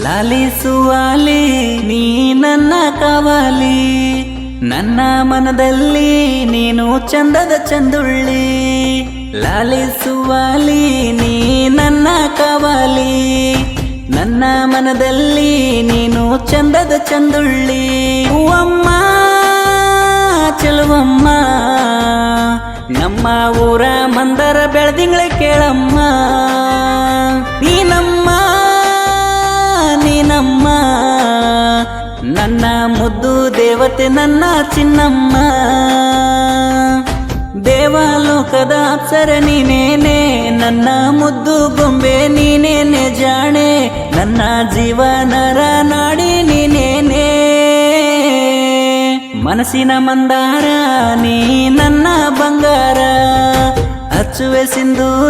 ಲಾಲಿಸುವಾಲಿ ನೀ ನನ್ನ ಕಾವಲಿ, ನನ್ನ ಮನದಲ್ಲಿ ನೀನು ಚಂದದ ಚಂದುಳ್ಳಿ. ಲಾಲಿಸುವಾಲಿ ನೀ ನನ್ನ ಕಾವಲಿ, ನನ್ನ ಮನದಲ್ಲಿ ನೀನು ಚಂದದ ಚಂದುಳ್ಳಿ. ಹೂವಮ್ಮ ಚೆಲುವಮ್ಮ, ನಮ್ಮ ಊರ ಮಂದರ ಬೆಳದಿಂಗಳ ಕೇಳಮ್ಮ. ನೀನಮ್ಮ ನೀನಮ್ಮ ನನ್ನ ಮುದ್ದು ದೇವತೆ ನನ್ನ ಚಿನ್ನಮ್ಮ. ದೇವಲೋಕದ ಅಪ್ಸರ ನೀನೇನೆ, ನನ್ನ ಮುದ್ದು ಗೊಂಬೆ ನೀನೇನೆ ಜಾಣೆ. ನನ್ನ ಜೀವನರ ನಾಡಿ ನೀನೇನೆ, ಮನಸ್ಸಿನ ಮಂದಾರ ನೀ ನನ್ನ ಬಂಗಾರ. ಹಚ್ಚುವೆ ಸಿಂಧೂರ